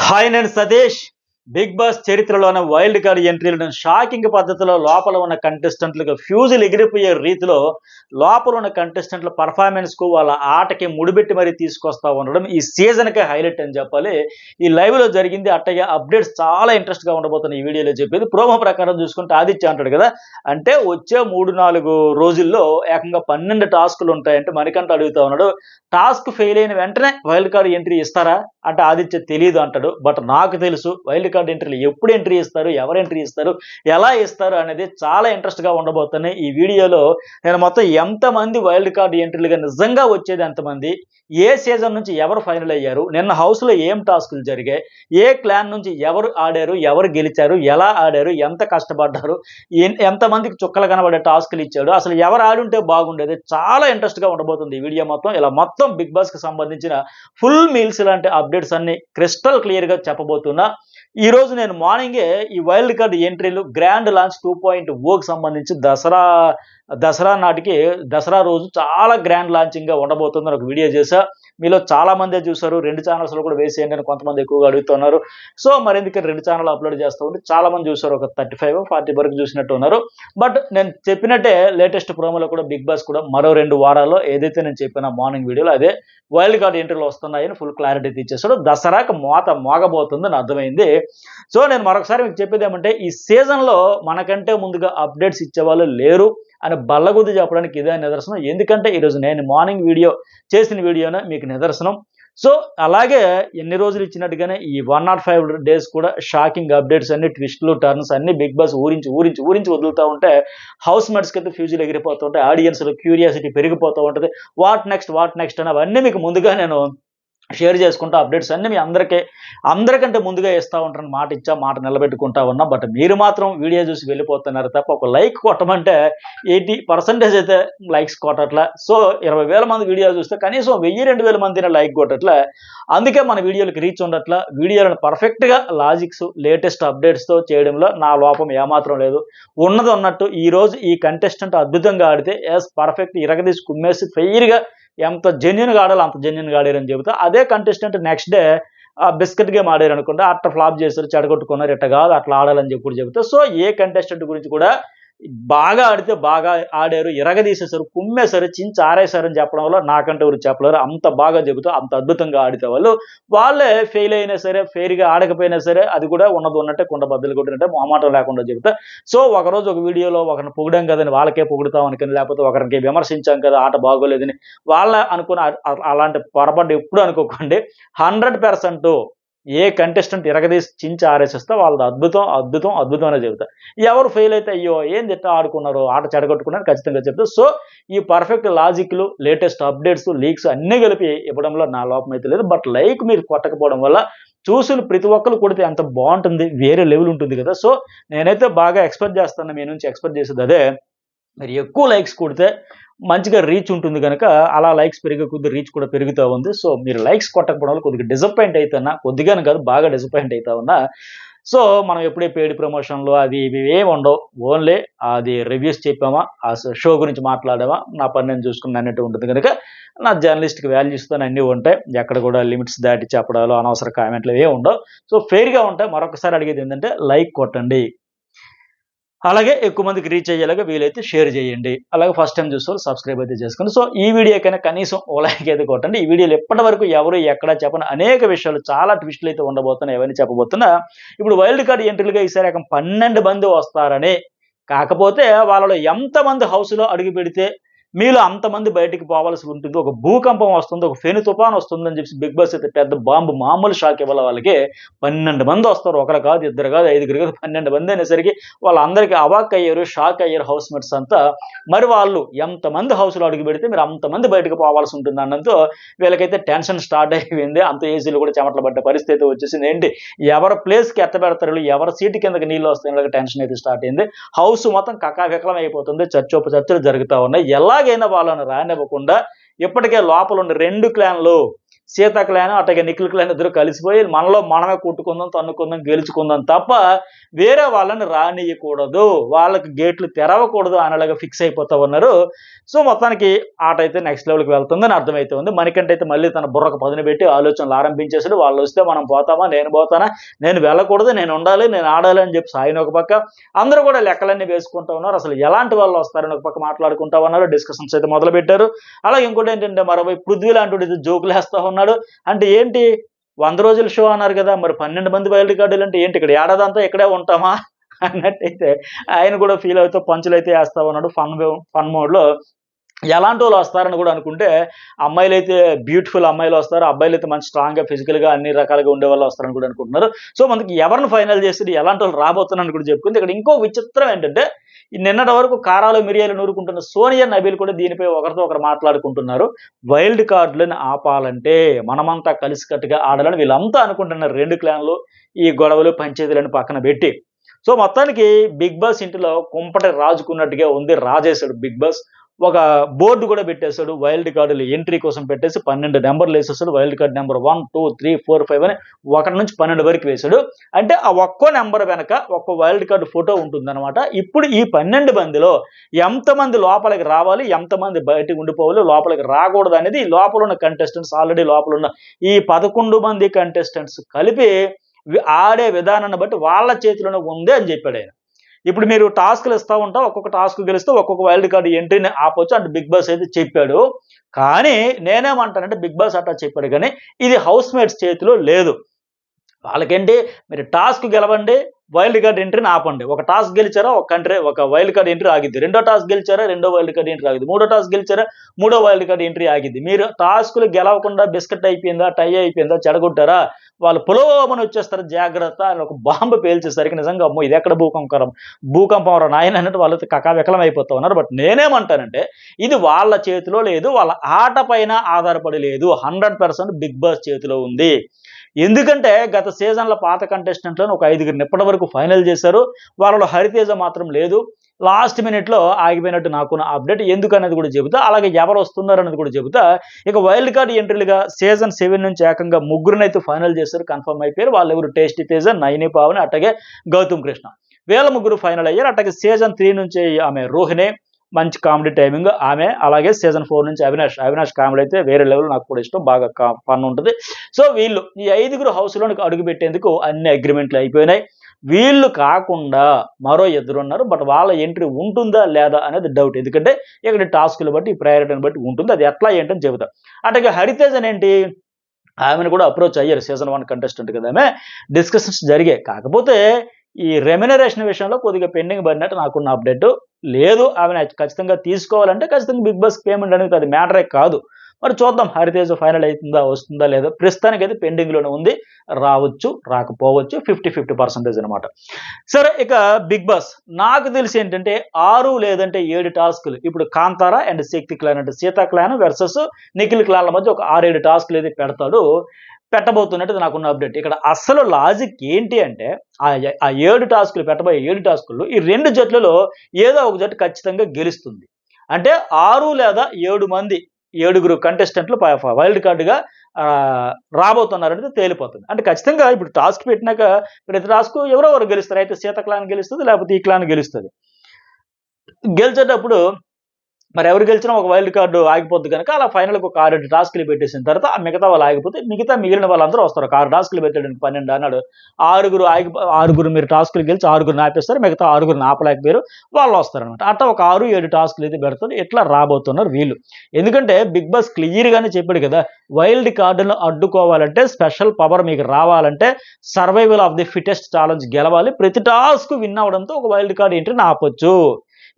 Hi నేను Satish. Bigg Boss చరిత్రలోని wild card ఎంట్రీలను షాకింగ్ పద్ధతిలో లోపల ఉన్న కంటెస్టెంట్లకు ఫ్యూజులు ఎగిరిపోయే రీతిలో లోపల ఉన్న కంటెస్టెంట్ల పర్ఫార్మెన్స్కు వాళ్ళ ఆటకి ముడిపెట్టి మరీ తీసుకొస్తా ఉండడం ఈ సీజన్కే హైలైట్ అని చెప్పాలి. ఈ లైవ్లో జరిగింది అట్టగా అప్డేట్స్ చాలా ఇంట్రెస్ట్గా ఉండబోతున్న ఈ వీడియోలో చెప్పేది. ప్రోమో ప్రకారం చూసుకుంటే ఆదిత్య అంటాడు కదా, అంటే వచ్చే 3-4 రోజుల్లో ఏకంగా 12 టాస్కులు ఉంటాయంటే మణికంఠ అడుగుతా ఉన్నాడు, టాస్క్ ఫెయిల్ అయిన వెంటనే వైల్డ్ కార్డ్ ఎంట్రీ ఇస్తారా అంటే ఆదిత్య తెలియదు అంటాడు. బట్ నాకు తెలుసు వైల్డ్ కార్డ్ ఎంట్రీలు ఎప్పుడు ఎంట్రీ ఇస్తారు, ఎవరు ఎంట్రీ ఇస్తారు, ఎలా ఇస్తారు అనేది చాలా ఇంట్రెస్ట్గా ఉండబోతున్నాయి. ఈ వీడియోలో నేను మొత్తం ఎంతమంది వైల్డ్ కార్డ్ ఎంట్రీలుగా నిజంగా వచ్చేది ఎంతమంది, ఏ సీజన్ నుంచి ఎవరు ఫైనల్ అయ్యారు, నిన్న హౌస్లో ఏం టాస్కులు జరిగాయి, ఏ క్లాన్ నుంచి ఎవరు ఆడారు, ఎవరు గెలిచారు, ఎలా ఆడారు, ఎంత కష్టపడ్డారు, ఎంతమందికి చుక్కలు కనబడే టాస్కులు ఇచ్చాడు, అసలు ఎవరు ఆడుంటే బాగుండేది, చాలా ఇంట్రెస్ట్గా ఉండబోతుంది ఈ వీడియో మొత్తం. ఇలా మొత్తం బిగ్ బాస్కి సంబంధించిన ఫుల్ మీల్స్ లాంటి అప్డేట్స్ అన్ని క్రిస్టల్ క్లియర్గా చెప్పబోతున్నా. ఈ రోజు నేను మార్నింగే ఈ వైల్డ్ కార్డ్ ఎంట్రీలు గ్రాండ్ లాంచ్ 2.0కి సంబంధించి దసరా నాటికి దసరా రోజు చాలా గ్రాండ్ లాంచింగ్గా ఉండబోతుందని ఒక వీడియో చేశా. మీలో చాలా మందే చూసారు, 2 ఛానల్స్లో కూడా వేసేయండి అని కొంతమంది ఎక్కువగా అడుగుతున్నారు. సో మరి ఎందుకని 2 ఛానల్ అప్లోడ్ చేస్తూ ఉంటే చాలా మంది చూసారు, ఒక 35-40 వరకు చూసినట్టు ఉన్నారు. బట్ నేను చెప్పినట్టే లేటెస్ట్ ప్రోమోలో కూడా బిగ్ బాస్ కూడా మరో 2 వారాల్లో ఏదైతే నేను చెప్పిన మార్నింగ్ వీడియోలో అదే వైల్డ్ కార్డ్ ఎంట్రీలు వస్తున్నాయని ఫుల్ క్లారిటీ తెచ్చేసాడు. దసరాకు అర్థమైందని అర్థమైంది. సో నేను మరొకసారి మీకు చెప్పేది ఏమంటే, ఈ సీజన్లో మనకంటే ముందుగా అప్డేట్స్ ఇచ్చేవాళ్ళు లేరు అని బల్లగుద్ది చెప్పడానికి ఇదే నిదర్శనం. ఎందుకంటే ఈరోజు నేను మార్నింగ్ వీడియో చేసిన వీడియోనే మీకు నిదర్శనం. సో అలాగే ఎన్ని రోజులు ఇచ్చినట్టుగానే ఈ 105 డేస్ కూడా షాకింగ్ అప్డేట్స్ అన్ని, ట్విస్టులు, టర్న్స్ అన్ని బిగ్ బాస్ ఊరించి వదులుతూ ఉంటే హౌస్ మేట్స్కి అయితే ఫ్యూజులు ఎగిరిపోతూ ఉంటాయి, ఆడియన్స్లో క్యూరియాసిటీ పెరిగిపోతూ ఉంటుంది. వాట్ నెక్స్ట్ అని అవన్నీ మీకు ముందుగా నేను షేర్ చేసుకుంటా అప్డేట్స్ అన్నీ మీ అందరికంటే ముందుగా ఇస్తూ ఉంటారని మాట నిలబెట్టుకుంటా ఉన్నా. బట్ మీరు మాత్రం వీడియో చూసి వెళ్ళిపోతున్నారు తప్ప ఒక లైక్ కొట్టమంటే 80% అయితే లైక్స్ కొట్టట్లే. సో 20,000 మంది వీడియో చూస్తే కనీసం 1,000-2,000 మందిని లైక్ కొట్టట్లే. అందుకే మన వీడియోలకు రీచ్ ఉండట్లా. వీడియోలను పర్ఫెక్ట్గా లాజిక్స్, లేటెస్ట్ అప్డేట్స్తో చేయడంలో నా లోపం ఏమాత్రం లేదు. ఉన్నది ఉన్నట్టు ఈరోజు ఈ కంటెస్టెంట్ అద్భుతంగా ఆడితే పర్ఫెక్ట్ ఇరగదీసి కుమ్మేసి ఫెయిర్గా ఎంత జెన్యున్గా ఆడాలో అంత జెన్యున్గా ఆడారని చెబుతా. అదే contestant next day biscuit game ఆడారు అనుకుంటే అట్లా ఫ్లాప్ చేశారు, చెడగొట్టుకున్నారు, ఇట్ట కాదు అట్లా ఆడాలని చెప్పి కూడా చెబుతా. సో ఏ కంటెస్టెంట్ గురించి కూడా బాగా ఆడితే బాగా ఆడారు, ఇరగదీసేశారు, కుమ్మేశారు, చించి ఆరేశారని చెప్పడం వల్ల నాకంటే ఎవరు చెప్పలేరు. అంత బాగా చెబుతూ అంత అద్భుతంగా ఆడితే వాళ్ళే ఫెయిల్ అయినా సరే, ఫెయిర్గా ఆడకపోయినా సరే అది కూడా ఉన్నది ఉన్నట్టే కుండ బద్దలు కొట్టినట్టే మొహమాటం లేకుండా చెబుతా. సో ఒకరోజు ఒక వీడియోలో ఒకరిని పొగిడాం కదని వాళ్ళకే పొగుడుతాం అనుకుని, లేకపోతే ఒకరికి విమర్శించాం కదా ఆట బాగోలేదని వాళ్ళ అనుకుని అలాంటి పొరపాటు ఎప్పుడు అనుకోకండి. 100% ఏ కంటెస్టెంట్ ఇరగదీసి చించి ఆరేసిస్తే వాళ్ళది అద్భుతం అనే చెబుతా. ఎవరు ఫెయిల్ అయితే అయ్యో ఏంది ఎట్లా ఆడుకున్నారు, ఆట చెడగొట్టుకున్నారు ఖచ్చితంగా చెప్తా. సో ఈ పర్ఫెక్ట్ లాజిక్లు, లేటెస్ట్ అప్డేట్స్, లీక్స్ అన్నీ కలిపి ఇవ్వడంలో నా లోపం అయితే లేదు. బట్ లైక్ మీరు కొట్టకపోవడం వల్ల చూసిన ప్రతి ఒక్కరు కొడితే ఎంత బాగుంటుంది, వేరే లెవెల్ ఉంటుంది కదా. సో నేనైతే బాగా ఎక్స్పెక్ట్ చేస్తాను, మీ నుంచి ఎక్స్పెక్ట్ చేసేది అదే. మీరు ఎక్కువ లైక్స్ కొడితే మంచిగా రీచ్ ఉంటుంది కనుక అలా లైక్స్ పెరిగే కొద్ది రీచ్ కూడా పెరుగుతూ ఉంది. సో మీరు లైక్స్ కొట్టకపోవడం వల్ల కొద్దిగా డిసప్పాయింట్ అవుతున్నా, కొద్దిగానే కాదు బాగా డిసప్పాయింట్ అవుతా ఉన్నా. సో మనం ఎప్పుడే పెయిడ్ ప్రమోషన్లు అవి ఇవి ఏమి ఉండవు, ఓన్లీ అది రివ్యూస్ చెప్పామా, ఆ షో గురించి మాట్లాడామా, నా పని నేను చూసుకుని అన్నట్టు ఉంటుంది కనుక నా జర్నలిస్ట్కి వాల్యూస్తో అన్నీ ఉంటాయి. ఎక్కడ కూడా లిమిట్స్ దాటి చెప్పడాలు, అనవసర కామెంట్లు ఏమి ఉండవు. సో ఫెయిర్గా ఉంటాయి. మరొకసారి అడిగేది ఏంటంటే లైక్ కొట్టండి, అలాగే ఎక్కువ మందికి రీచ్ అయ్యేలాగా వీలైతే షేర్ చేయండి. అలాగే ఫస్ట్ టైం చూసేవాళ్ళు సబ్స్క్రైబ్ అయితే చేసుకోండి. సో ఈ వీడియోకైనా కనీసం ఓ లైక్ అయితే కొట్టండి. ఈ వీడియోలో ఎప్పటి వరకు ఎవరు ఎక్కడ చెప్పని అనేక విషయాలు, చాలా ట్విస్టులు అయితే ఉండబోతున్నాయి, ఎవరిని చెప్పబోతున్నా. ఇప్పుడు వైల్డ్ కార్డ్ ఎంట్రీలుగా ఈసారి 12 మంది వస్తారని, కాకపోతే వాళ్ళలో ఎంతమంది హౌస్లో అడుగు పెడితే మీలో అంతమంది బయటికి పోవాల్సి ఉంటుంది, ఒక భూకంపం వస్తుంది, ఒక ఫెను తుఫాన్ వస్తుందని చెప్పి బిగ్ బాస్ అయితే పెద్ద బాంబు మామూలు షాక్ ఇవ్వాలి. వాళ్ళకి 12 మంది వస్తారు, ఒకరు కాదు, ఇద్దరు కాదు, 5గురు కాదు, 12 మంది అనేసరికి వాళ్ళందరికీ అవాక్ అయ్యారు, షాక్ అయ్యారు హౌస్ మేట్స్ అంతా. మరి వాళ్ళు ఎంతమంది హౌస్లో అడుగు పెడితే మీరు అంతమంది బయటకు పోవాల్సి ఉంటుంది అన్నంతో వీళ్ళకైతే టెన్షన్ స్టార్ట్ అయిపోయింది. అంత ఏసీలు కూడా చెమటలు పడ్డ పరిస్థితి వచ్చేసింది. ఏంటి ఎవరి ప్లేస్కి ఎత్తబెడతారు, ఎవరి సీటు కిందకి నీళ్ళు వస్తాయి, టెన్షన్ అయితే స్టార్ట్ అయింది. హౌస్ మొత్తం కకావికలం అయిపోతుంది, చర్చలు జరుగుతూ ఉన్నాయి. ఎలాగైనా వాళ్ళని రానివ్వకుండా ఇప్పటికే లోపల ఉన్న 2 క్లాన్లు సీత క్లాన్ అట్లాగే నిఖిల్ క్లాన్ ఇద్దరు కలిసిపోయి మనలో మనమే కొట్టుకుందాం, తన్నుకుందాం, గెలుచుకుందాం తప్ప వేరే వాళ్ళని రానియకూడదు, వాళ్ళకి గేట్లు తెరవకూడదు అనేలాగా ఫిక్స్ అయిపోతా ఉన్నారు. సో మొత్తానికి ఆట అయితే నెక్స్ట్ లెవెల్కి వెళ్తుందని అర్థమైతే ఉంది. మణికంఠ అయితే మళ్ళీ తన బుర్రకు పదును పెట్టి ఆలోచనలు ఆరంభించేసాడు. వాళ్ళు వస్తే మనం పోతామా, నేను పోతానా, నేను వెళ్ళకూడదు, నేను ఉండాలి, నేను ఆడాలి అని చెప్పి సాయిని ఒక పక్క, అందరూ కూడా లెక్కలన్నీ వేసుకుంటా ఉన్నారు. అసలు ఎలాంటి వాళ్ళు వస్తారని ఒక పక్క మాట్లాడుకుంటా ఉన్నారు. డిస్కషన్స్ అయితే మొదలు పెట్టారు. అలాగే ఇంకోటి ఏంటంటే మరోవైపు పృథ్వీ లాంటి జోకులు వేస్తా ఉన్నాడు. అంటే ఏంటి 100 రోజుల షో అన్నారు కదా, మరి 12 మంది వైల్డ్ కార్డులు అంటే ఏంటి, ఇక్కడ ఏడాదంతా ఇక్కడే ఉంటామా అన్నట్టయితే ఆయన కూడా ఫీల్ అవుతూ పంచులు అయితే వేస్తా ఉన్నాడు. ఫన్ మోడ్లో ఎలాంటి వాళ్ళు వస్తారని కూడా అనుకుంటే అమ్మాయిలు అయితే బ్యూటిఫుల్ అమ్మాయిలు వస్తారు, అబ్బాయిలు అయితే మంచి స్ట్రాంగ్గా ఫిజికల్గా అన్ని రకాలుగా ఉండే వాళ్ళు వస్తారని కూడా అనుకుంటున్నారు. సో మనకి ఎవరిని ఫైనల్ చేసి ఎలాంటి వాళ్ళు రాబోతున్నారని కూడా చెప్పుకుంది. ఇక్కడ ఇంకో విచిత్రం ఏంటంటే నిన్నటి వరకు కారాలు మిరియాలు నూరుకుంటున్న సోనియా నబీల్ కూడా దీనిపై ఒకరితో ఒకరు మాట్లాడుకుంటున్నారు. వైల్డ్ కార్డులను ఆపాలంటే మనమంతా కలిసికట్టుగా ఆడాలని వీళ్ళంతా అనుకుంటున్నారు. 2 క్లాన్లు ఈ గొడవలు పంచాయతీలను పక్కన పెట్టి. సో మొత్తానికి బిగ్ బాస్ ఇంటిలో కుంపటి రాజుకున్నట్టుగా ఉంది. రాజేశాడు బిగ్ బాస్. ఒక బోర్డు కూడా పెట్టేశాడు. వైల్డ్ కార్డులు ఎంట్రీ కోసం పెట్టేసి 12 నెంబర్లు వేసేసాడు. వైల్డ్ కార్డ్ నెంబర్ 1, 2, 3, 4, 5 అని 1 నుంచి 12 వరకు వేశాడు. అంటే ఆ ఒక్కో నెంబర్ వెనక ఒక్కో వైల్డ్ కార్డు ఫోటో ఉంటుందన్నమాట. ఇప్పుడు ఈ 12 మందిలో ఎంతమంది లోపలికి రావాలి, ఎంతమంది బయటకు ఉండిపోవాలి, లోపలికి రాకూడదు అనేది లోపల ఉన్న కంటెస్టెంట్స్, ఆల్రెడీ లోపల ఉన్న ఈ 11 మంది కంటెస్టెంట్స్ కలిపి ఆడే విధానాన్ని బట్టి వాళ్ళ చేతిలోనే ఉంది అని చెప్పాడు ఆయన. ఇప్పుడు మీరు టాస్క్లు ఇస్తూ ఉంటా, ఒక్కొక్క టాస్క్ గెలిస్తే ఒక్కొక్క వైల్డ్ కార్డు ఎంట్రీని ఆపొచ్చు అంటే బిగ్ బాస్ అయితే చెప్పాడు. కానీ నేనేమంటానంటే బిగ్ బాస్ అట్లా చెప్పాడు కానీ ఇది హౌస్ మేట్స్ చేతిలో లేదు. వాళ్ళకేంటి, మీరు టాస్క్ గెలవండి, వైల్డ్ కార్డ్ ఎంట్రీని ఆపండి. ఒక టాస్క్ గెలిచారా ఒక వైల్డ్ కార్డ్ ఎంట్రీ ఆగిద్ది, రెండో టాస్క్ గెలిచారా రెండో వైల్డ్ కార్డ్ ఎంట్రీ ఆగిద్ది, మూడో టాస్క్ గెలిచారా మూడో వైల్డ్ కార్డ్ ఎంట్రీ ఆగిద్ది. మీరు టాస్కులు గెలవకుండా బిస్కెట్ అయిపోయిందా, టై అయిపోయిందా, చెడగొట్టారా, వాళ్ళు పులోమని వచ్చేస్తారు జాగ్రత్త అని ఒక బాంబు పేల్చేసరికి నిజంగా అమ్మో ఇది ఎక్కడ భూకంపం రా నాయన అన్నట్టు వాళ్ళు కకావికలం అయిపోతా ఉన్నారు. బట్ నేనేమంటానంటే ఇది వాళ్ళ చేతిలో లేదు, వాళ్ళ ఆట పైన ఆధారపడి లేదు, 100% బిగ్ బాస్ చేతిలో ఉంది. ఎందుకంటే గత సీజన్ల పాత కంటెస్టెంట్లను ఒక 5గురిని ఇప్పటి వరకు ఫైనల్ చేశారు. వాళ్ళలో హరితేజ మాత్రం లేదు. లాస్ట్ మినిట్లో ఆగిపోయినట్టు నాకున్న అప్డేట్. ఎందుకు అనేది కూడా చెబుతా, అలాగే ఎవరు వస్తున్నారు అనేది కూడా చెబుతా. ఇక వైల్డ్ కార్డ్ ఎంట్రీలుగా సీజన్ 7 నుంచి ఏకంగా 3 అయితే ఫైనల్ చేశారు, కన్ఫర్మ్ అయిపోయారు. వాళ్ళు ఎవరు, టేస్టీ తేజ, నయని పావని, అట్లాగే గౌతమ్ కృష్ణ, వీళ్ళ 3 ఫైనల్ అయ్యారు. అట్లాగే సీజన్ 3 నుంచి ఆమె రోహిణి, మంచి కామెడీ టైమింగ్ ఆమె. అలాగే సీజన్ 4 నుంచి అవినాష్ కామెడీ అయితే వేరే లెవెల్, నాకు కూడా ఇష్టం, బాగా ఫన్ ఉంటుంది. సో వీళ్ళు ఈ 5గురు హౌస్లోనికి అడుగు పెట్టేందుకు అన్ని అగ్రిమెంట్లు అయిపోయినాయి. వీళ్ళు కాకుండా మరో 2 ఉన్నారు. బట్ వాళ్ళ ఎంట్రీ ఉంటుందా లేదా అనేది డౌట్. ఎందుకంటే ఇక్కడ టాస్కులు బట్టి, ప్రయారిటీని బట్టి ఉంటుంది. అది ఎట్లా ఏంటని చెబుతా. అట్లాగే హరితేజన్ ఏంటి, ఆమెను కూడా అప్రోచ్ అయ్యారు. సీజన్ 1 కంటెస్టెంట్ కదా, ఆమె డిస్కషన్స్ జరిగాయి. కాకపోతే ఈ రెమ్యునరేషన్ విషయంలో కొద్దిగా పెండింగ్ పడినట్టు నాకున్న అప్డేట్. లేదు, ఆమెను ఖచ్చితంగా తీసుకోవాలంటే ఖచ్చితంగా బిగ్ బాస్ పేమెంట్ అనేది అది మ్యాటరే కాదు. మరి చూద్దాం హరితేజ ఫైనల్ అవుతుందా, వస్తుందా లేదా. ప్రస్తుతానికి అయితే పెండింగ్లోనే ఉంది, రావచ్చు రాకపోవచ్చు, 50-50% అనమాట. సరే, ఇక బిగ్ బాస్ నాకు తెలిసి ఏంటంటే 6 లేదంటే 7 టాస్కులు ఇప్పుడు కాంతారా అండ్ శక్తి క్లాన్ అంటే సీతా క్లాన్ వర్సెస్ నిఖిల్ క్లాన్ల మధ్య ఒక 6-7 టాస్కులు అయితే పెట్టబోతున్నట్టు నాకున్న అప్డేట్. ఇక్కడ అసలు లాజిక్ ఏంటి అంటే ఆ 7 టాస్కులు పెట్టబోయే 7 టాస్కుల్లో ఈ 2 జట్లలో ఏదో ఒక జట్టు ఖచ్చితంగా గెలుస్తుంది. అంటే 6 లేదా 7 మంది 7గురు కంటెస్టెంట్లు వైల్డ్ కార్డుగా రాబోతున్నారనేది తేలిపోతుంది. అంటే ఖచ్చితంగా ఇప్పుడు టాస్క్ పెట్టినాక ప్రతి టాస్క్ ఎవరో ఒకరు గెలుస్తారు. అయితే సీత క్లాన్ గెలుస్తుంది, లేకపోతే ఈ క్లాన్ గెలుస్తుంది. గెలిచేటప్పుడు మరి ఎవరు గెలిచినా ఒక వైల్డ్ కార్డు ఆగిపోద్ది కనుక అలా ఫైనల్కి ఒక 6 టాస్కులు పెట్టేసిన తర్వాత ఆ మిగతా వాళ్ళు ఆగిపోతే మిగిలిన వాళ్ళందరూ వస్తారు. ఒక 6 టాస్కులు పెట్టాడు 12 అన్నాడు, 6 మీరు టాస్కులు గెలిచి 6 ఆపేస్తారు, మిగతా 6 ఆపలేకపోయారు, వాళ్ళు వస్తారనమాట. అట్లా ఒక 6-7 టాస్కులు అయితే పెడతారు. ఇట్లా రాబోతున్నారు వీళ్ళు. ఎందుకంటే బిగ్ బాస్ క్లియర్గానే చెప్పాడు కదా, వైల్డ్ కార్డును అడ్డుకోవాలంటే, స్పెషల్ పవర్ మీకు రావాలంటే survival of the fittest challenge గెలవాలి. ప్రతి టాస్క్ విన్ అవడంతో ఒక వైల్డ్ కార్డు ఎంట్రీని ఆపొచ్చు.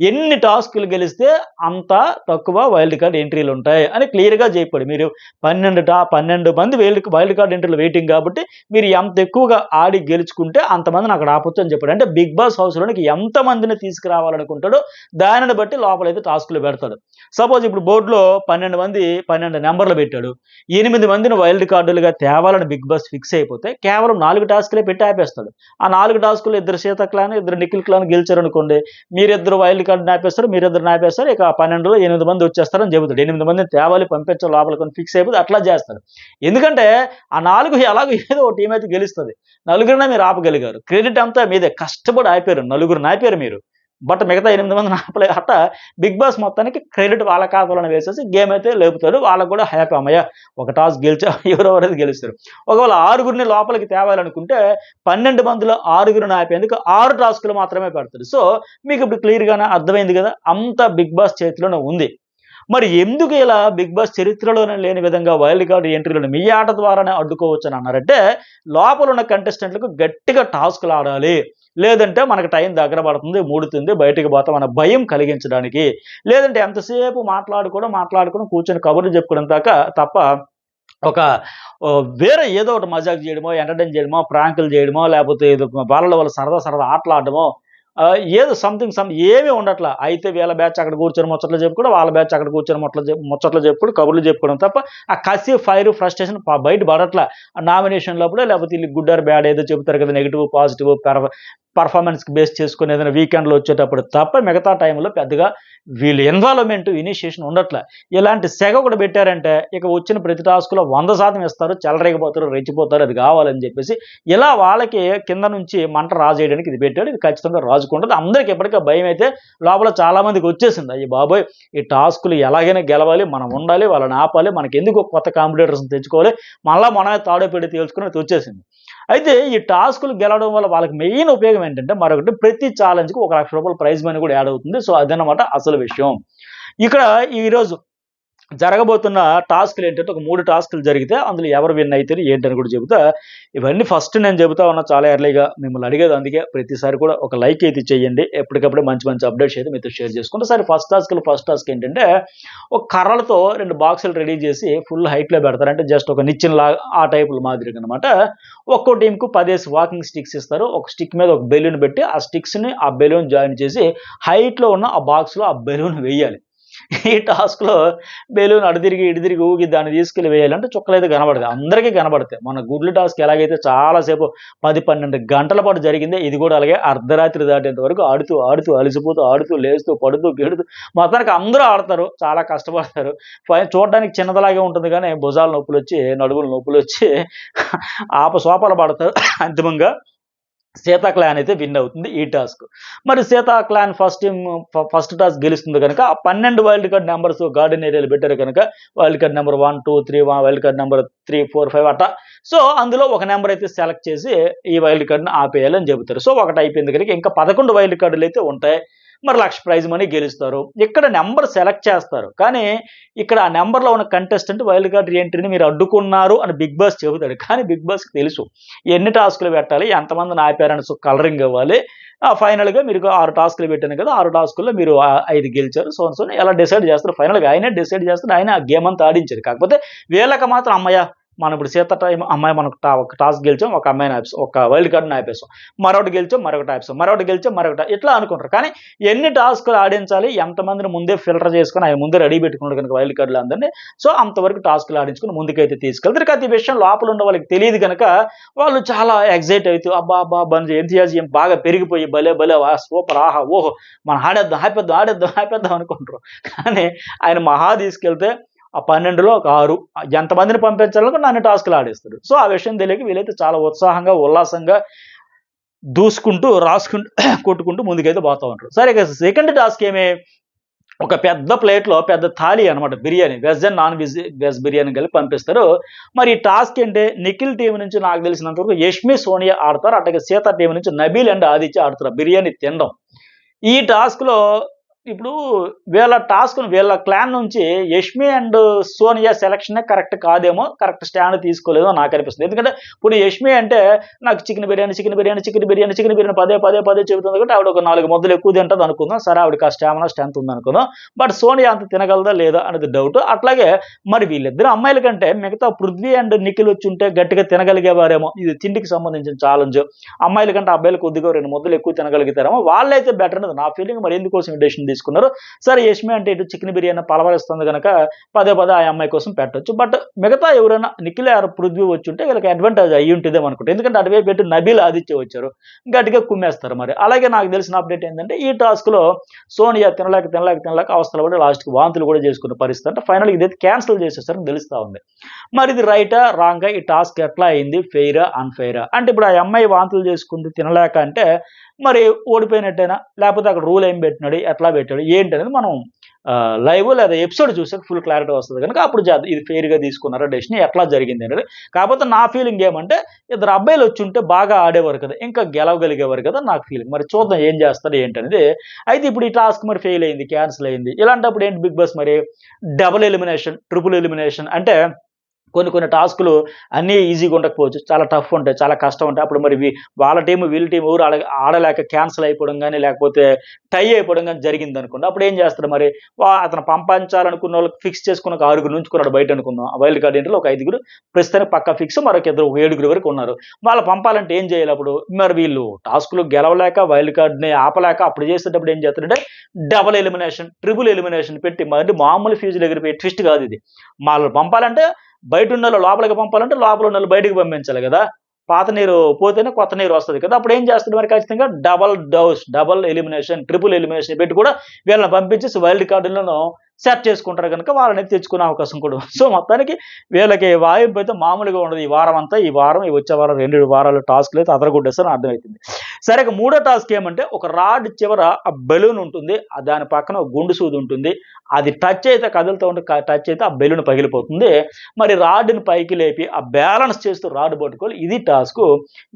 ఎన్ని టాస్కులు గెలిస్తే అంత తక్కువ వైల్డ్ కార్డ్ ఎంట్రీలు ఉంటాయి అని క్లియర్గా చెప్పాడు. మీరు 12 మంది వైల్డ్ కార్డ్ ఎంట్రీలు వెయిటింగ్ కాబట్టి మీరు ఎంత ఎక్కువగా ఆడి గెలుచుకుంటే అంతమందిని అక్కడ ఆపొచ్చు అని చెప్పాడు. అంటే బిగ్ బాస్ హౌస్లోనికి ఎంతమందిని తీసుకురావాలనుకుంటాడో దానిని బట్టి లోపలైతే టాస్కులు పెడతాడు. సపోజ్ ఇప్పుడు బోర్డులో 12 నెంబర్లు పెట్టాడు, 8 మందిని వైల్డ్ కార్డులుగా తేవాలని బిగ్ బాస్ ఫిక్స్ అయిపోతే కేవలం 4 టాస్కులే పెట్టి ఆపేస్తాడు. ఆ 4 టాస్కులు 2 సీత క్లాన్ 2 నిఖిల్ క్లాన్ గెలిచారనుకోండి, మీరిద్దరు వైల్డ్ కార్డు నాపేస్తారు, మీరిద్దరు నాపేస్తారు, ఇక 12లో 8 మంది వచ్చేస్తారని చెబుతాడు. 8 మందిని తేవాలి, పంపించాలి లోపలికి ఫిక్స్ అయిపోతే అట్లా చేస్తాడు. ఎందుకంటే ఆ 4 ఎలాగో ఏదో ఒక టీం అయితే గెలుస్తుంది. నలుగురినే మీరు ఆపగలిగారు. క్రెడిట్ అంతా మీదే. కష్టపడి ఆపారు. నలుగురు నాపారు మీరు. బట్ మిగతా 8 మంది నాపలే. అట్లా బిగ్ బాస్ మొత్తానికి క్రెడిట్ వాళ్ళ ఖాతాలోనే వేసేసి గేమ్ అయితే లేపుతాడు. వాళ్ళకు కూడా హ్యాపీ, అమ్మయ్య ఒక టాస్ గెలిచా ఎవరో అనేది గెలుస్తారు. ఒకవేళ 6గురిని లోపలికి తేవాలనుకుంటే 12 మందిలో 6గురిని ఆపేందుకు 6 టాస్కులు మాత్రమే పెడతాడు. సో మీకు ఇప్పుడు క్లియర్‌గానే అర్థమైంది కదా! అంతా బిగ్ బాస్ చేతిలోనే ఉంది. మరి ఎందుకు ఇలా బిగ్ బాస్ చరిత్రలోనే లేని విధంగా వైల్డ్ కార్డ్ ఎంట్రీలను మీ ఆట ద్వారానే అడ్డుకోవచ్చని అన్నారంటే, లోపల ఉన్న కంటెస్టెంట్‌లకు గట్టిగా టాస్క్‌లు ఆడాలి. లేదంటే మనకు టైం దగ్గర పడుతుంది, ముడుతుంది, బయటికి పోతాం అన్న భయం కలిగించడానికి. లేదంటే ఎంతసేపు మాట్లాడుకోవడం, కూర్చొని కబుర్లు చెప్పుకోవడం తప్ప ఒక వేరే ఏదో ఒకటి మజాక్ చేయడమో, ఎంటర్‌టైన్ చేయడమో, ప్రాంకులు చేయడమో, లేపోతే ఏదో వాళ్ళ సరదా ఆటలాడడమో, ఏదో ఏమీ ఉండట్లా. అయితే వీళ్ళ బ్యాచ్ అక్కడ కూర్చొని ముచ్చట్లు చెప్పుకోవడం, వాళ్ళ బ్యాచ్ అక్కడ కూర్చొని ముచ్చట్లు చెప్పుకోవడం, కబుర్లు చెప్పుకోవడం తప్ప ఆ కసి, ఫైర్, ఫ్రస్ట్రేషన్ బయట పడట్లా. నామినేషన్‌లప్పుడే లేకపోతే ఈళ్ళు గుడ్ ఆర్ బ్యాడ్ ఏదో చెప్తారు కదా! నెగెటివ్, పాజిటివ్ పర్ఫార్మెన్స్‌కి బేస్ చేసుకొని ఏదైనా వీకెండ్‌లో వచ్చేటప్పుడు తప్ప మిగతా టైంలో పెద్దగా వీళ్ళ ఇన్వాల్వ్‌మెంట్, ఇనిషియేషన్ ఉండట్లా. ఇలాంటి సెగ ఒకటి పెట్టారంటే ఇక వచ్చిన ప్రతి టాస్క్‌లో 100% ఇస్తారు, చెలరేగిపోతారు, రెచ్చిపోతారు, అది కావాలని చెప్పేసి ఇలా వాళ్ళకి కింద నుంచి మంట రాజేయడానికి ఇది పెట్టాడు. ఇది ఖచ్చితంగా రాజుకుంటది. అందరికి ఇప్పటికే భయం అయితే లోపల చాలా మందికి వచ్చేసింది. అయ్య బాబోయ్! ఈ టాస్క్‌లు ఎలాగైనా గెలవాలి, మనం ఉండాలి, వాళ్ళని ఆపాలి, మనకెందుకు కొత్త కాంపిటీటర్స్‌ని తెచ్చుకోవాలి, మళ్ళా మనమే తాడో పెడి తేల్చుకున్నట్టు వచ్చేసింది. అయితే ఈ టాస్క్‌లు గెలవడం వల్ల వాళ్ళకి మెయిన్ ఉపయోగం ఏంటంటే మరొకటి, ప్రతి ఛాలెంజ్‌కి ఒక ₹1,00,000 ప్రైజ్ మనీ కూడా యాడ్ అవుతుంది. సో అదన్నమాట అసలు విషయం. ఇక్కడ ఈరోజు జరగబోతున్న టాస్క్‌లు ఏంటంటే ఒక 3 టాస్క్‌లు జరిగితే అందులో ఎవరు విన్ అయితారు ఏంటని కూడా చెబుతా. ఇవన్నీ ఫస్ట్ నేను చెబుతా ఉన్నా చాలా ఎర్లీగా. మిమ్మల్ని అడిగేది అందుకే ప్రతిసారి కూడా ఒక లైక్ అయితే చేయండి. ఎప్పటికప్పుడు మంచి అప్డేట్స్ అయితే మీతో షేర్ చేసుకుంటా. సరే ఫస్ట్ టాస్క్ ఏంటంటే ఒక కర్రలతో 2 బాక్సులు రెడీ చేసి ఫుల్ హైట్‌లో పెడతారు. అంటే జస్ట్ ఒక నిచ్చెనలాగా ఆ టైపుల మాదిరిగా అనమాట. ఒక్కో టీమ్‌కు 10 వాకింగ్ స్టిక్స్ ఇస్తారు. ఒక స్టిక్ మీద ఒక బెలూన్ పెట్టి ఆ స్టిక్స్‌ని ఆ బెలూన్ జాయిన్ చేసి హైట్‌లో ఉన్న ఆ బాక్స్‌లో ఆ బెలూన్ వేయాలి. ఈ టాస్క్‌లో బెలూన్ అటు తిరిగి, ఇటు తిరిగి ఊగి దాన్ని తీసుకెళ్ళి వేయాలంటే చుక్కలైతే కనబడతాయి. అందరికీ కనబడతాయి. మన గుడ్లు టాస్క్ ఎలాగైతే చాలా సేపు 10, 12 గంటల పాటు జరిగిందో ఇది కూడా అలాగే అర్ధరాత్రి దాటేంత వరకు ఆడుతూ, అలసిపోతూ, లేస్తూ, పడుతూ, గెడుతూ మొత్తానికి అందరూ ఆడతారు. చాలా కష్టపడతారు. చూడడానికి చిన్నదిలాగే ఉంటుంది గానీ భుజాల నొప్పులొచ్చి, నడుముల నొప్పులొచ్చి ఆపసోపాలు పడతారు. అంతిమంగా సీతా క్లాన్ అయితే విన్ అవుతుంది ఈ టాస్క్. మరి సీతా క్లాన్ ఫస్ట్ టాస్క్ గెలుస్తుంది కనుక ఆ 12 వైల్డ్ కార్డ్ నంబర్స్ గార్డెన్ ఏరియాలో పెట్టారు కనుక wild card number 1, 2, 3, wild card number 3, 4, 5 అట్లా. సో అందులో ఒక నెంబర్ అయితే సెలెక్ట్ చేసి ఈ వైల్డ్ కార్డ్‌ని ఆపేయాలని చెబుతారు. సో ఒకటి అయిపోయింది కనుక ఇంకా 11 వైల్డ్ కార్డులు అయితే ఉంటాయి. మరి 1,00,000 ప్రైజ్ మనీ గెలుస్తారు. ఇక్కడ నెంబర్ సెలెక్ట్ చేస్తారు. కానీ ఇక్కడ ఆ నెంబర్‌లో ఉన్న కంటెస్టెంట్ వైల్డ్ కార్డ్ ఎంట్రీని మీరు అడ్డుకున్నారు అని బిగ్ బాస్ చెబుతాడు. కానీ బిగ్ బాస్‌కి తెలుసు ఎన్ని టాస్క్‌లు పెట్టాలి, ఎంతమందిని ఆపారని కలరింగ్ ఇవ్వాలి. ఫైనల్‌గా మీరు 6 టాస్క్‌లు పెట్టాను కదా! 6 టాస్కుల్లో మీరు 5 గెలిచారు. సో అండ్ సో ఎలా డిసైడ్ చేస్తారు. ఫైనల్‌గా ఆయనే డిసైడ్ చేస్తాడు. ఆయనే ఆ గేమ్ అంతా ఆడించాడు. కాకపోతే వీళ్ళకి మాత్రం హమ్మయ్య! మనం ఇప్పుడు సీత టైమ్ అమ్మాయి మనం ఒక టాస్క్ గెలిచాం, ఒక అమ్మాయిని ఆపేసాం, ఒక వైల్డ్ కార్డ్‌ని ఆపేసాం. మరొకటి గెలిచాం, మరొకటి ఆపేసాం, మరొకటి గెలిచాం, మరొకటి ఇట్లా అనుకుంటారు. కానీ ఎన్ని టాస్క్‌లు ఆడించాలి, ఎంతమందిని ముందే ఫిల్టర్ చేసుకొని ఆయన ముందే రెడీ పెట్టుకున్నాడు కనుక వైల్డ్ కార్డ్‌లు అందరిని. సో అంతవరకు టాస్క్‌లు ఆడించుకొని ముందుకైతే తీసుకెళ్తారు. కానీ ఈ విషయం లోపల ఉన్న వాళ్ళకి తెలియదు కనుక వాళ్ళు చాలా ఎక్సైట్ అవుతూ అబ్బా అని ఎంథూసియాజం బాగా పెరిగిపోయి భలే సూపర్ ఆహా! ఓహో! మనం ఆడేద్దాం అనుకుంటారు. కానీ ఆయన మహా తీసుకెళ్తే ఆ 12లో ఒక 6 ఎంతమందిని పంపించాలనుకుంటే అన్ని టాస్క్‌లు ఆడేస్తాడు. సో ఆ విషయం తెలియక వీళ్ళైతే చాలా ఉత్సాహంగా, ఉల్లాసంగా దూసుకుంటూ, రాసుకుంటూ, కొట్టుకుంటూ ముందుకైతే పోతా ఉంటారు. సరే ఇక సెకండ్ టాస్క్ ఒక పెద్ద ప్లేట్‌లో పెద్ద థాలీ అనమాట biryani. Veg and non veg biryani కలిపి పంపిస్తారు. మరి ఈ టాస్క్ నిఖిల్ టీమ్ నుంచి నాకు తెలిసినంత వరకు యష్మి, సోనియా ఆడతారు. అట్లాగే సీత టీమ్ నుంచి నబీల్ అండ్ ఆదిత్య ఆడతారు బిర్యానీ తినడం. ఈ టాస్క్‌లో ఇప్పుడు వీళ్ళ క్లాన్ నుంచి యష్మి అండ్ సోనియా సెలక్షనే కరెక్ట్ కాదేమో, కరెక్ట్ స్టాండ్ తీసుకోలేదో నాకనిపిస్తుంది. ఎందుకంటే ఇప్పుడు యష్మి అంటే నాకు చికెన్ బిర్యానీ పదే చెబుతుంది కాబట్టి ఆవిడ ఒక 4 ముద్దలు ఎక్కువ తింటది అనుకుందాం. సరే ఆవిడకి ఆ స్ట్రెంత్ ఉందనుకుందాం. బట్ సోనియా అంత తినగలదా లేదా అనేది డౌట్. అట్లాగే మరి వీళ్ళిద్దరు అమ్మాయిల కంటే మిగతా పృథ్వీ అండ్ నిఖిల్ వచ్చుంటే గట్టిగా తినగలిగేవారేమో. ఇది తిండికి సంబంధించిన ఛాలెంజ్. అమ్మాయిల కంటే అబ్బాయిలు కొద్దిగా 2 ముద్దలు ఎక్కువ తినగలుగుతారేమో. వాళ్ళైతే బెటర్ అనేది నా ఫీలింగ్. మరి ఎందుకోసం ఈ డెసిషన్ తీసుకున్నారు. సరే యష్మి అంటే ఇటు చికెన్ బిర్యానీ పలవరిస్తుంది కనుక పదే పదే ఆ అమ్మాయి కోసం పెట్టొచ్చు. బట్ మిగతా ఎవరైనా నిఖిల్ ఆర్ పృథ్వీ వచ్చి ఉంటే వీళ్ళకి అడ్వాంటేజ్ అయ్యి ఉంటుందేమో అనుకుంటా. ఎందుకంటే అటువైపు పెట్టి నబీల్ ఆదిత్య వచ్చారు, గట్టిగా కుమ్మేస్తారు మరి. అలాగే నాకు తెలిసిన అప్డేట్ ఏంటంటే ఈ టాస్క్లో సోనియా తినలేక అవస్థలు పడి లాస్ట్కి వాంతులు కూడా చేసుకున్న పరిస్థితి. అంటే ఫైనల్ ఇదైతే క్యాన్సిల్ చేసేసారని తెలుస్తూ ఉంది. మరి ఇది రైటా రాంగా, ఈ టాస్క్ ఎట్లా అయింది, ఫెయిరా అన్ఫెయిరా అంటే ఇప్పుడు ఆ అమ్మాయి వాంతులు చేసుకుంది తినలేక అంటే మరి ఓడిపోయినట్టేనా, లేకపోతే అక్కడ రూల్ ఏం పెట్టినాడు, ఎట్లా పెట్టాడు ఏంటనేది మనం లైవ్ లేదా ఎపిసోడ్ చూసాక ఫుల్ క్లారిటీ వస్తుంది కనుక అప్పుడు ఇది ఫెయిర్గా తీసుకున్నారా డెసిషన్, ఎట్లా జరిగింది అనేది. కాకపోతే నా ఫీలింగ్ ఏమంటే ఇద్దరు అబ్బాయిలు వచ్చి ఉంటే బాగా ఆడేవారు కదా, ఇంకా గెలవగలిగేవారు కదా నాకు ఫీలింగ్. మరి చూద్దాం ఏం చేస్తారు ఏంటనేది. అయితే ఇప్పుడు ఈ టాస్క్ మరి ఫెయిల్ అయింది, క్యాన్సిల్ అయింది. ఇలాంటప్పుడు ఏంటి బిగ్ బాస్ మరి డబుల్ ఎలిమినేషన్, ట్రిపుల్ ఎలిమినేషన్ అంటే కొన్ని టాస్కులు అన్నీ ఈజీగా ఉండకపోవచ్చు, చాలా టఫ్ ఉంటాయి, చాలా కష్టం ఉంటాయి. అప్పుడు మరి వాళ్ళ టీము వీళ్ళ టీం ఎవరు ఆడలేక క్యాన్సిల్ అయిపోవడం కానీ లేకపోతే టై అయిపోవడం కానీ జరిగింది అనుకోండి. అప్పుడు ఏం చేస్తారు మరి అతను పంపించాలనుకున్న వాళ్ళకి ఫిక్స్ చేసుకున్న ఒక 6 నుంచుకున్నాడు బయట అనుకుందాం. వైల్డ్ కార్డ్ ఎంట్రీలో ఒక 5 ప్రస్తుతానికి పక్కా ఫిక్స్, మరొక 7 వరకు ఉన్నారు. వాళ్ళు పంపాలంటే ఏం చేయాలి అప్పుడు? మరి వీళ్ళు టాస్కులు గెలవలేక వైల్డ్ కార్డ్ని ఆపలేక అప్పుడు చేసేటప్పుడు ఏం చేస్తారంటే డబుల్ ఎలిమినేషన్, ట్రిపుల్ ఎలిమినేషన్ పెట్టి మరి మామూలు ఫ్యూజులు ఎగిరిపోయి ట్విస్ట్ కాదు ఇది. వాళ్ళు పంపాలంటే బయట ఉన్న లోపలికి పంపాలంటే లోపల ఉన్న బయటికి పంపించాలి కదా. పాత నీరు పోతేనే కొత్త నీరు వస్తుంది కదా. అప్పుడు ఏం చేస్తుంది మరి ఖచ్చితంగా డబల్ ఎలిమినేషన్, ట్రిపుల్ ఎలిమినేషన్ పెట్టి కూడా వీళ్ళని పంపించేసి వైల్డ్ కార్డులను సెట్ చేసుకుంటారు కనుక వాళ్ళని తెచ్చుకునే అవకాశం కూడా. సో మొత్తానికి వీళ్ళకి వాయింపు అయితే మామూలుగా ఉండదు. ఈ వారం అంతా, ఈ వచ్చే వారం 2 వారాలు టాస్క్లు అయితే అదరగొట్టేస్తారని అర్థమవుతుంది. సరే, మూడో టాస్క్ ఏమంటే ఒక రాడ్ చివర ఆ బెలూన్ ఉంటుంది, దాని పక్కన ఒక గుండు సూది ఉంటుంది. అది టచ్ అయితే కదులుతూ ఉంటే టచ్ అయితే ఆ బెలూన్ పగిలిపోతుంది. మరి రాడ్ని పైకి లేపి ఆ బ్యాలెన్స్ చేస్తూ రాడ్ పట్టుకోవాలి. ఇది టాస్క్.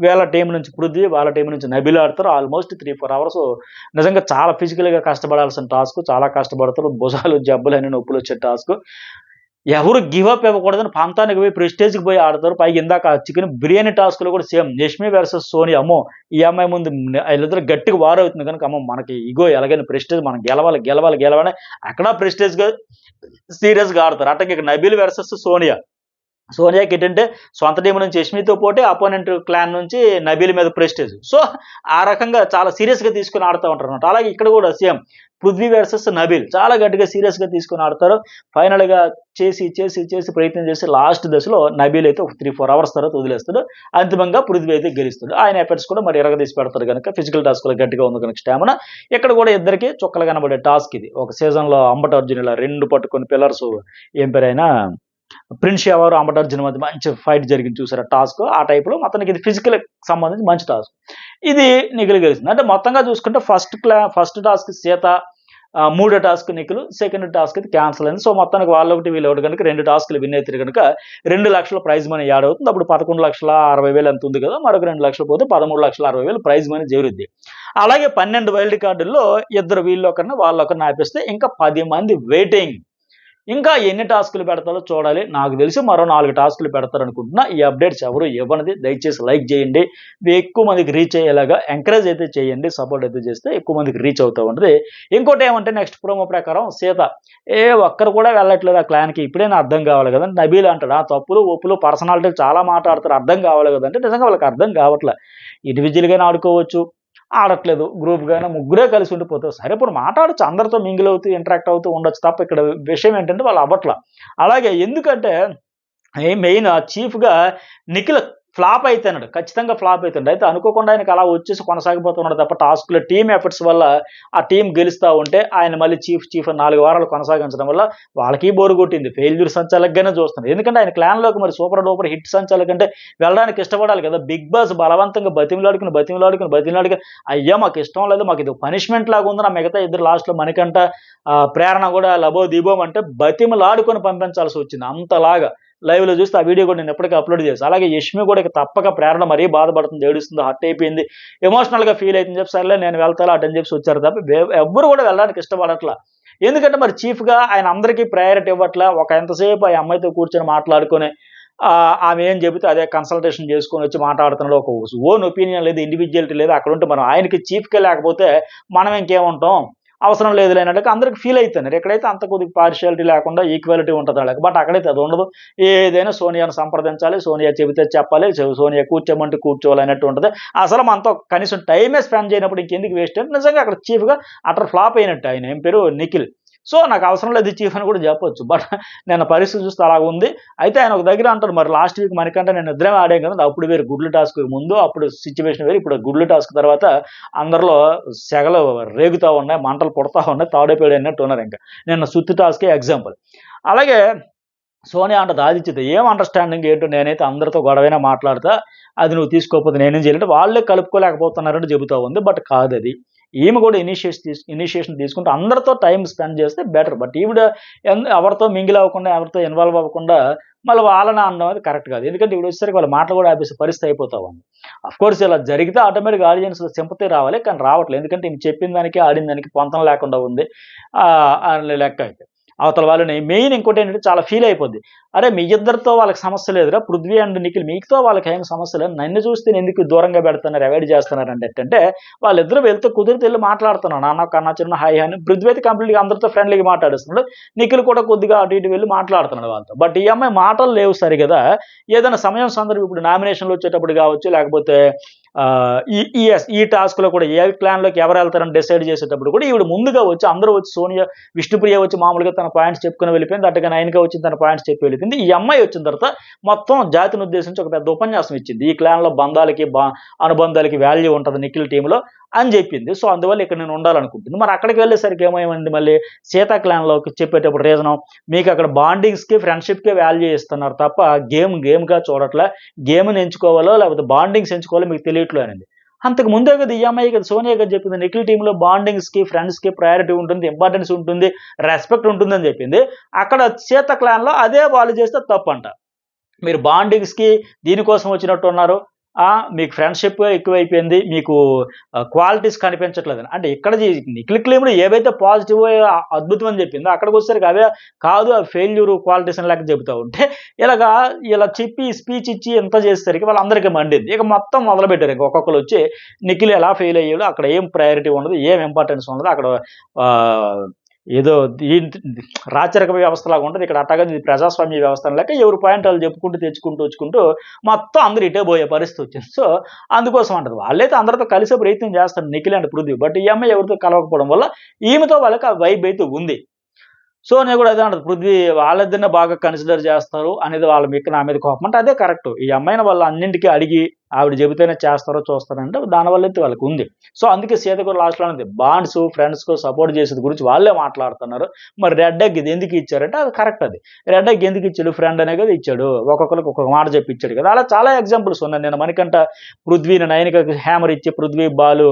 వీళ్ళ టీం నుంచి పృథ్వీ, వాళ్ళ టీం నుంచి నబీల్ ఆడతారు. ఆల్మోస్ట్ 3-4 అవర్స్ నిజంగా చాలా ఫిజికల్గా కష్టపడాల్సిన టాస్క్. చాలా కష్టపడతారు. భుజాలు జబ్బులన్నీ నొప్పులు వచ్చే టాస్క్. ఎవరు గివప్ ఇవ్వకూడదని పంతానికి పోయి ప్రెస్టేజ్కి పోయి ఆడతారు. పైకి ఇందాక చికెన్ బిర్యానీ టాస్క్లో కూడా సేమ్ యష్మి వర్సెస్ సోనియా. అమ్మో, ఈ అమ్మాయి ముందు వీళ్ళిద్దరు గట్టిగా వార్ అవుతుంది కనుక అమ్మో మనకి ఇగో ఎలాగైనా ప్రెస్టేజ్, మనం గెలవాలి అక్కడ ప్రెస్టేజ్గా సీరియస్గా ఆడతారు. అట్టకి ఇక నబీల్ వర్సెస్ సోనియాకి ఏంటంటే సొంత టీం నుంచి యష్మితో పోటీ, అపోనెంట్ క్లాన్ నుంచి నబీల్ మీద ప్రెస్టేజ్. సో ఆ రకంగా చాలా సీరియస్గా తీసుకుని ఆడుతూ ఉంటారు అన్నమాట. అలాగే ఇక్కడ కూడా సేమ్ పృథ్వీ వర్సెస్ నబీల్ చాలా గట్టిగా సీరియస్గా తీసుకుని ఆడతారు. ఫైనల్గా చేసి ప్రయత్నం చేసి లాస్ట్ దశలో నబీల్ అయితే ఒక 3-4 అవర్స్ తర్వాత వదిలేస్తాడు. అంతిమంగా పృథ్వీ అయితే గెలుస్తాడు. ఆయన ఎఫర్ట్స్ కూడా మరి ఎరగదీసి పెడతారు కనుక ఫిజికల్ టాస్క్లో గట్టిగా ఉంది కనుక స్టామినా. ఇక్కడ కూడా ఇద్దరికి చుక్కలు కనబడే టాస్క్ ఇది. ఒక సీజన్లో అంబటి అర్జున్ ఇలా 2 పట్టుకొని పిల్లర్స్ ఏం పేరైనా ప్రిన్స్ ఎవరు అంబటి అర్జున్ మధ్య మంచి ఫైట్ జరిగింది చూసారా టాస్క్. ఆ టైప్లో మొత్తానికి ఇది ఫిజికల్ సంబంధించి మంచి టాస్క్. ఇది నిఖిల్ గెలిచింది. అంటే మొత్తంగా చూసుకుంటే ఫస్ట్ టాస్క్ సీత, మూడో టాస్క్ నిఖిల్, సెకండ్ టాస్క్ అయితే క్యాన్సిల్ అయింది. సో మొత్తానికి వాళ్ళొకటి వీళ్ళొకటి కనుక 2 టాస్క్లు విన్ అవుతారు కనుక 2 లక్షల ప్రైజ్ మనీ యాడ్ అవుతుంది. అప్పుడు 11,60,000 ఎంత ఉంది కదా, మరొక 2 లక్షలు పోతే 13,60,000 ప్రైజ్ మనీ చేరుద్ది. అలాగే 12 వైల్డ్ కార్డుల్లో ఇద్దరు వీళ్ళొకరిని వాళ్ళొకరిని ఆపేస్తే ఇంకా 10 మంది వెయిటింగ్. ఇంకా ఎన్ని టాస్కులు పెడతారో చూడాలి. నాకు తెలిసి మరో 4 టాస్కులు పెడతారనుకుంటున్నా. ఈ అప్డేట్స్ ఎవరు ఇవ్వనిది దయచేసి లైక్ చేయండి. ఎక్కువ మందికి రీచ్ అయ్యేలాగా ఎంకరేజ్ అయితే చేయండి. సపోర్ట్ అయితే చేస్తే ఎక్కువ మందికి రీచ్ అవుతూ ఉంటుంది. ఇంకోటి ఏమంటే నెక్స్ట్ ప్రోమో ప్రకారం సీత ఒక్కరు కూడా వెళ్ళట్లేదు ఆ క్లాన్కి. ఇప్పుడైనా అర్థం కావాలి కదండి. నబీల్ అంటాడు ఆ తప్పులు ఒప్పులు పర్సనాలిటీలు చాలా మాట్లాడతారు, అర్థం కావాలి కదంటే నిజంగా వాళ్ళకి అర్థం కావట్లే. ఇండివిజువల్గానే ఆడుకోవచ్చు, ఆడట్లేదు. గ్రూప్గానే ముగ్గురే కలిసి ఉండిపోతారు. సరే ఇప్పుడు మాట్లాడచ్చు, అందరితో మింగిల్ అవుతూ ఇంటరాక్ట్ అవుతూ ఉండొచ్చు తప్ప ఇక్కడ విషయం ఏంటంటే వాళ్ళు అవ్వట్ల. అలాగే ఎందుకంటే మెయిన్ చీఫ్గా నిఖిల్ ఫ్లాప్ అవుతున్నాడు, ఖచ్చితంగా ఫ్లాప్ అవుతాడు. అయితే అనుకోకుండా ఆయనకి అలా వచ్చేసి కొనసాగిపోతున్నాడు తప్ప టాస్క్లో టీమ్ ఎఫర్ట్స్ వల్ల ఆ టీం గెలుస్తూ ఉంటే ఆయన మళ్ళీ చీఫ్ 4 వారాలు కొనసాగించడం వల్ల వాళ్ళకి బోరు కొట్టింది. ఫెయిల్యూర్ సంచాలకుగానే చూస్తున్నారు. ఎందుకంటే ఆయన క్లాన్లోకి మరి సూపర్ డూపర్ హిట్ సంచాలక్ అంటే వెళ్ళడానికి ఇష్టపడాలి కదా. బిగ్ బాస్ బలవంతంగా బతిమలాడుకుని అయ్యా మాకు ఇష్టం లేదు, మాకు ఇది పనిష్మెంట్ లాగా ఉంది. నా మిగతా ఇద్దరు లాస్ట్లో మనకంట ప్రేరణ కూడా లబో దిబోం అంటే బతిమలాడుకొని పంపించాల్సి వచ్చింది. అంతలాగా లైవ్లో చూస్తే ఆ వీడియో కూడా నేను ఎప్పటికీ అప్లోడ్ చేస్తాను. అలాగే యష్మి కూడా తప్పక ప్రేరణ మరీ బాధపడుతుంది, ఏడుస్తుంది, హర్ట్ అయిపోయింది, ఎమోషనల్గా ఫీల్ అవుతుంది చెప్పి సర్లే నేను వెళ్తాను అటని చెప్పి వచ్చారు తప్ప ఎవ్వరు కూడా వెళ్ళడానికి ఇష్టపడట్లా. ఎందుకంటే మరి చీఫ్గా ఆయన అందరికీ ప్రయారిటీ ఇవ్వట్లా. ఎంతసేపు ఆ అమ్మాయితో కూర్చొని మాట్లాడుకొని ఆమె ఏం చెబితే అదే కన్సల్టేషన్ చేసుకొని వచ్చి మాట్లాడుతున్నాడు. ఒక ఓన్ ఒపీనియన్ లేదు, ఇండివిజువాలిటీ లేదు. అక్కడ ఉంటే మనం ఆయనకి చీఫ్గా లేకపోతే మనం ఇంకేముంటాం. అవసరం లేదు లేనట్టుగా అందరికి ఫీల్ అవుతున్నారు. ఎక్కడైతే అంత కొద్దిగా పార్షియాలిటీ లేకుండా ఈక్వాలిటీ ఉంటుంది వాళ్ళకి. బట్ అక్కడైతే అది ఉండదు. ఏదైనా సోనియాను సంప్రదించాలి, సోనియా చెబితే చెప్పాలి, సోనియా కూర్చోమంటే కూర్చోవాలి అన్నట్టు ఉంటుంది. అసలు మనతో కనీసం టైమే స్పెండ్ చేయనప్పుడు ఇంకెందుకు వేస్ట్ అని నిజంగా అక్కడ చీఫ్గా అటర్ ఫ్లాప్ అయినట్టు. ఆయన ఏం పేరు నిఖిల్. సో నాకు అవసరం లేదు చీఫ్ అని కూడా చెప్పొచ్చు. బట్ నిన్న పరిస్థితి చూస్తే అలా ఉంది. అయితే ఆయన ఒక దగ్గర అంటాడు, మరి లాస్ట్ వీక్ మనకంటే నేను ఇద్దరేమో ఆడాం కదా, అప్పుడు వేరు గుడ్లు టాస్క్ ముందు, అప్పుడు సిచ్యువేషన్ వేరు, ఇప్పుడు గుడ్లు టాస్క్ తర్వాత అందరిలో సెగలు రేగుతూ ఉన్నాయి, మంటలు పుడతా ఉన్నాయి, తాడైపోయాడు అన్నట్టు ఉన్నారు. ఇంకా నిన్న సుత్తి టాస్కే ఎగ్జాంపుల్. అలాగే సోనియా అంటది ఆదిత్యతో, ఏం అండర్స్టాండింగ్ ఏంటో, నేనైతే అందరితో గొడవైనా మాట్లాడతా, అది నువ్వు తీసుకోకపోతే నేనేం చేయాలంటే వాళ్ళే కలుపుకోలేకపోతున్నారంటే చెబుతా ఉంది. బట్ కాదు అది. ఈమె కూడా ఇనిషియేషన్ తీసుకుంటే అందరితో టైం స్పెండ్ చేస్తే బెటర్. బట్ ఈవిడ ఎవరితో మింగిల్ అవ్వకుండా, ఎవరితో ఇన్వాల్వ్ అవ్వకుండా మళ్ళీ వాళ్ళని అనడం అది కరెక్ట్ కాదు. ఎందుకంటే ఇప్పుడు వచ్చేసరికి వాళ్ళ మాటలు కూడా ఆపేసే పరిస్థితి అయిపోతా ఉంది. కోర్స్ ఇలా జరిగితే ఆటోమేటిక్గా ఆడియన్స్ సింపతి రావాలి, కానీ రావట్లేదు. ఎందుకంటే ఈమె చెప్పిన దానికి ఆడిన దానికి పొంతం లేకుండా ఉంది లెక్క అయితే. అవతల వాళ్ళని మెయిన్ ఇంకోటి ఏంటంటే చాలా ఫీల్ అయిపోద్ది. అరే మీ ఇద్దరితో వాళ్ళకి సమస్య లేదురా, పృథ్వీ అండ్ నిఖిల్ మీకుతో వాళ్ళకి ఏం సమస్య లేదు, నన్ను చూస్తే ఎందుకు దూరంగా పెడుతున్నారు, అవాయిడ్ చేస్తున్నారు అంటే వాళ్ళిద్దరూ వెళ్తే కుదిరితే వెళ్ళి మాట్లాడుతున్నాను, నాన్న కన్నా చిన్న హాయ్ అని. పృథ్వీ అయితే కంప్లీట్గా అందరితో ఫ్రెండ్లీగా మాట్లాడుతున్నాడు, నిఖిల్ కూడా కొద్దిగా అటు ఇటు వెళ్ళి మాట్లాడుతున్నాడు వాళ్ళతో. బట్ ఈ అమ్మాయి మాటలు లేవు సరి కదా. ఏదైనా సమయం సందర్భం ఇప్పుడు నామినేషన్లు వచ్చేటప్పుడు కావచ్చు, లేకపోతే ఈ టాస్క్లో కూడా ఏ క్లాన్లోకి ఎవరు వెళ్తారని డిసైడ్ చేసేటప్పుడు కూడా ఈవిడ ముందుగా వచ్చి, అందరూ వచ్చి, సోనియా విష్ణుప్రియ వచ్చి మామూలుగా తన పాయింట్స్ చెప్పుకుని వెళ్ళిపోయింది, అట్టుగా నయనగా వచ్చి తన పాయింట్స్ చెప్పి వెళ్ళిపోయింది. ఈ అమ్మాయి వచ్చిన తర్వాత మొత్తం జాతిని ఉద్దేశించి ఒక పెద్ద ఉపన్యాసం ఇచ్చింది, ఈ క్లాన్లో బంధాలకి అనుబంధాలకి వాల్యూ ఉంటుంది నిఖిల్ టీంలో అని చెప్పింది. సో అందువల్ల ఇక్కడ నేను ఉండాలనుకుంటుంది. మరి అక్కడికి వెళ్ళేసరికి ఏమైంది, మళ్ళీ సీతా క్లాన్లోకి చెప్పేటప్పుడు రీజను, మీకు అక్కడ బాండింగ్స్కి ఫ్రెండ్షిప్కే వాల్యూ ఇస్తున్నారు తప్ప గేమ్గా చూడట్లే, గేమ్ని ఎంచుకోవాలో లేకపోతే బాండింగ్స్ ఎంచుకోవాలో మీకు తెలియట్లే అనేది. అంతకు ముందే కదా ఈ అమ్మాయి కదా సోనియా గారు చెప్పింది, నిఖిల్ టీంలో బాండింగ్స్కి ఫ్రెండ్స్కి ప్రయారిటీ ఉంటుంది, ఇంపార్టెన్స్ ఉంటుంది, రెస్పెక్ట్ ఉంటుందని చెప్పింది. అక్కడ సీత క్లాన్లో అదే వాళ్ళు చేస్తే తప్పు అంట. మీరు బాండింగ్స్కి దీనికోసం వచ్చినట్టు ఉన్నారు, మీకు ఫ్రెండ్షిప్ ఎక్కువైపోయింది, మీకు క్వాలిటీస్ కనిపించట్లేదని. అంటే ఇక్కడ నిఖిల్ క్లెయిమ్లో ఏవైతే పాజిటివ్ అద్భుతం అని చెప్పిందో అక్కడికి వచ్చేసరికి అవే కాదు, ఆ ఫెయిల్యూర్ క్వాలిటీస్ అని లెక్క చెబుతూ ఉంటే ఇలా చెప్పి స్పీచ్ ఇచ్చి ఎంత చేసేసరికి వాళ్ళందరికీ మండింది. ఇక మొత్తం మొదలుపెట్టారు. ఇక ఒక్కొక్కరు వచ్చి నిఖిల్ ఎలా ఫెయిల్ అయ్యాడు, అక్కడ ఏం ప్రయారిటీ ఉండదు, ఏం ఇంపార్టెన్స్ ఉండదు, అక్కడ ఏదో రాచరిక వ్యవస్థలాగా ఉంటుంది, ఇక్కడ అట్టగా ఇది ప్రజాస్వామ్య వ్యవస్థ లేక ఎవరు పాయింట్ వాళ్ళు చెప్పుకుంటూ తెచ్చుకుంటూ మొత్తం అందరూ ఇటే పోయే పరిస్థితి వచ్చింది. సో అందుకోసం అంటది, వాళ్ళైతే అందరితో కలిసే ప్రయత్నం చేస్తారు నిఖిల్ అండ్ పృథ్వీ. బట్ ఈ అమ్మాయి ఎవరితో కలవకపోవడం వల్ల ఈమెతో వాళ్ళకి ఆ వైబ్ అయితే ఉంది. సో నేను కూడా అదే అంటది, పృథ్వీ వాళ్ళిద్దరినే బాగా కన్సిడర్ చేస్తారు అనేది వాళ్ళ మీకు నా మీద కోపం అంటే అదే కరెక్ట్. ఈ అమ్మాయిని వాళ్ళు అన్నింటికీ అడిగి ఆవిడ చెబితేనే చేస్తారో చూస్తారంటే దానివల్ల అయితే వాళ్ళకి ఉంది. సో అందుకే సీత కూడా లాస్ట్లో అనేది బాండ్స్ ఫ్రెండ్స్కు సపోర్ట్ చేసేది గురించి వాళ్ళే మాట్లాడుతున్నారు. మరి రెడ్ ఎగ్ ఇది ఎందుకు ఇచ్చారంటే అది కరెక్ట్. అది రెడ్ ఎగ్ ఎందుకు ఇచ్చాడు, ఫ్రెండ్ అనే కదా ఇచ్చాడు, ఒక్కొక్కరికి ఒక్కొక్క మాట చెప్పి ఇచ్చాడు కదా. అలా చాలా ఎగ్జాంపుల్స్ ఉన్నాయి. నేను మనకంట పృథ్వీని నయనికకి హ్యామర్ ఇచ్చి పృథ్వీ బాలు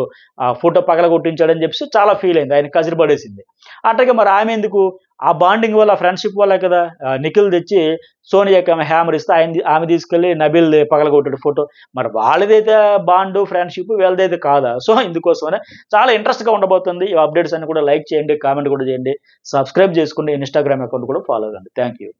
ఫోటో పగల కొట్టించాడని చెప్పి చాలా ఫీల్ అయింది, ఆయన కసిరి పడేసింది. అట్లాగే మరి ఆమె ఎందుకు, ఆ బాండింగ్ వల్ల ఫ్రెండ్షిప్ వల్ల కదా నిఖిల్ తెచ్చి సోనియాకి ఆమె హ్యామర్ ఇస్తే ఆమె తీసుకెళ్ళి నబిల్ పగలగొట్టాడు ఫోటో. మరి వాళ్ళదైతే బాండు ఫ్రెండ్షిప్, వీళ్ళదైతే కాదా? సో ఇందుకోసమనే చాలా ఇంట్రెస్ట్గా ఉండబోతుంది. ఈ అప్డేట్స్ అన్ని కూడా లైక్ చేయండి, కామెంట్ కూడా చేయండి, సబ్స్క్రైబ్ చేసుకోండి, ఇన్స్టాగ్రామ్ అకౌంట్ కూడా ఫాలో అవ్వండి. Thank you.